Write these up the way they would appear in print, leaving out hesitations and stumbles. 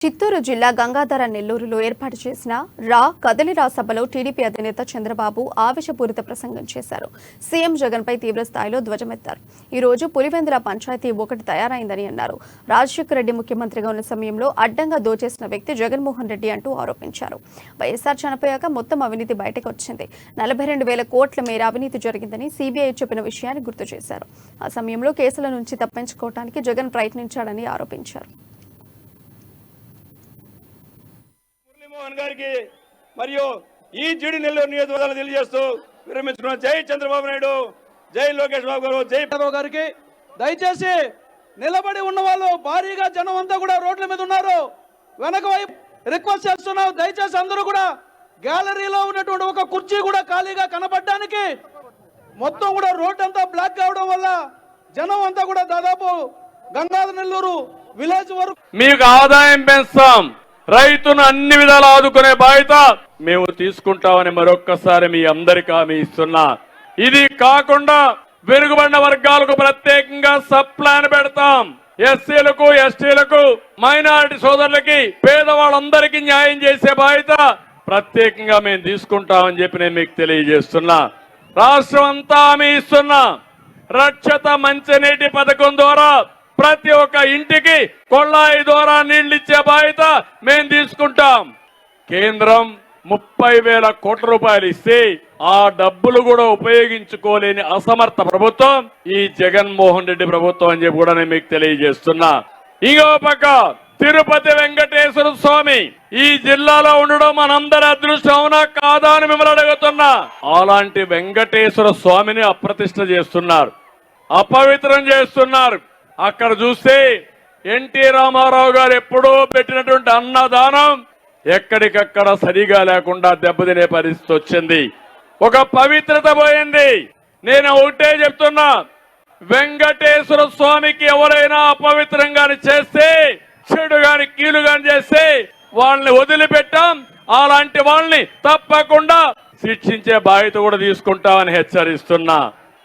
చిత్తూరు జిల్లా గంగాధర నెల్లూరులో ఏర్పాటు చేసిన కదలిరా సభలో టీడీపీ అధినేత చంద్రబాబు ఆవేశపూరిత ప్రసంగం చేశారు. సీఎం జగన్పై తీవ్ర స్థాయిలో ధ్వజమెత్తారు. ఈ రోజు పులివెందుల పంచాయతీ ఒకటి తయారైందని అన్నారు. రాజశేఖర రెడ్డి ముఖ్యమంత్రిగా ఉన్న సమయంలో అడ్డంగా దోచేసిన వ్యక్తి జగన్మోహన్ రెడ్డి అంటూ ఆరోపించారు. వైఎస్ఆర్ చనిపోయాక మొత్తం అవినీతి బయటకు వచ్చింది. 42,000 కోట్ల మేర అవినీతి జరిగిందని సీబీఐ చెప్పిన విషయాన్ని గుర్తు చేశారు. ఆ సమయంలో కేసుల నుంచి తప్పించుకోవడానికి జగన్ ప్రయత్నించాడని ఆరోపించారు. మోహన్ గారికి మరియు ఈ జీడి నెల్లూరు నియోజకవర్గాలు తెలియజేస్తూ విరమించుకున్న జై చంద్రబాబు నాయుడు, జై లోకేష్ బాబు గారు, జై చంద్రబాబు గారికి. దయచేసి నిలబడి ఉన్న వాళ్ళు భారీగా జనం అంతా కూడా రోడ్ల మీద ఉన్నారు. వెనక వైపు రిక్వెస్ట్ చేస్తున్నాం, దయచేసి అందరూ కూడా గ్యాలరీలో ఉన్నటువంటి ఒక కుర్చీ కూడా ఖాళీగా కనబడడానికి మొత్తం కూడా రోడ్ అంతా బ్లాక్ కావడం వల్ల జనం అంతా కూడా దాదాపు గంగాధర నెల్లూరు విలేజ్ వరకు మీకు ఆదాయం పెంచుతాం, రైతును అన్ని విధాలు ఆదుకునే బాధ్యత మేము తీసుకుంటామని మరొక్కసారి మీ అందరికీ హామీ ఇస్తున్నా. ఇది కాకుండా వెనుకబడిన వర్గాలకు ప్రత్యేకంగా సబ్ ప్లాన్ పెడతాం. ఎస్సీలకు, ఎస్టీలకు, మైనారిటీ సోదరులకి, పేదవాళ్ళందరికీ న్యాయం చేసే బాధ్యత ప్రత్యేకంగా మేము తీసుకుంటామని చెప్పి నేను మీకు తెలియజేస్తున్నా. రాష్ట్రం అంతా హామీ ఇస్తున్నా. రక్షత మంచినీటి పథకం ద్వారా ప్రతి ఒక్క ఇంటికి కొళ్ళాయి ద్వారా నీళ్లు ఇచ్చే బాధ్యత మేము తీసుకుంటాం. కేంద్రం 30,000 కోట్ల రూపాయలు ఇస్తే ఆ డబ్బులు కూడా ఉపయోగించుకోలేని అసమర్థ ప్రభుత్వం ఈ జగన్మోహన్ రెడ్డి ప్రభుత్వం అని చెప్పి కూడా నేను మీకు తెలియజేస్తున్నా. ఇంకో పక్క తిరుపతి వెంకటేశ్వర స్వామి ఈ జిల్లాలో ఉండడం మనందరి అదృష్టం, అవునా కాదా అని మిమ్మల్ని అడుగుతున్నా. అలాంటి వెంకటేశ్వర స్వామిని అప్రతిష్ఠ చేస్తున్నారు, అపవిత్రం చేస్తున్నారు. అక్కడ చూస్తే ఎన్టీ రామారావు గారు ఎప్పుడూ పెట్టినటువంటి అన్నదానం ఎక్కడికక్కడ సరిగా లేకుండా దెబ్బతినే పరిస్థితి వచ్చింది. ఒక పవిత్రత పోయింది. నేను ఒకటే చెప్తున్నా, వెంకటేశ్వర స్వామికి ఎవరైనా అపవిత్రంగాని చేస్తే, చెడు గాని కీలు గాని చేస్తే వాళ్ళని వదిలిపెట్టాం. అలాంటి వాళ్ళని తప్పకుండా శిక్షించే బాధ్యత కూడా తీసుకుంటామని హెచ్చరిస్తున్నా.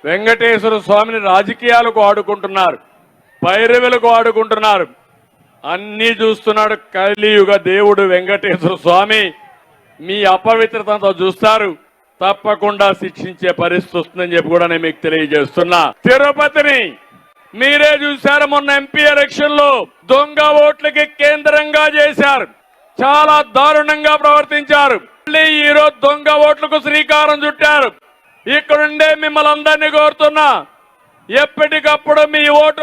వెంకటేశ్వర స్వామిని రాజకీయాలకు ఆడుకుంటున్నారు, పైరవులకు ఆడుకుంటున్నారు. అన్ని చూస్తున్నాడు కలియుగ దేవుడు వెంకటేశ్వర స్వామి. మీ అపవిత్రతతో చూస్తారు, తప్పకుండా శిక్షించే పరిస్థితి వస్తుందని చెప్పి కూడా నేను మీకు తెలియజేస్తున్నా. తిరుపతిని మీరే చూశారు, మొన్న ఎంపీ ఎలక్షన్ లో దొంగ ఓట్లకి కేంద్రంగా చేశారు, చాలా దారుణంగా ప్రవర్తించారు. మళ్ళీ ఈరోజు దొంగ ఓట్లకు శ్రీకారం చుట్టారు. ఇక్కడుండే మిమ్మల్ని అందరినీ కోరుతున్నా, ఎప్పటికప్పుడు మీ ఓటు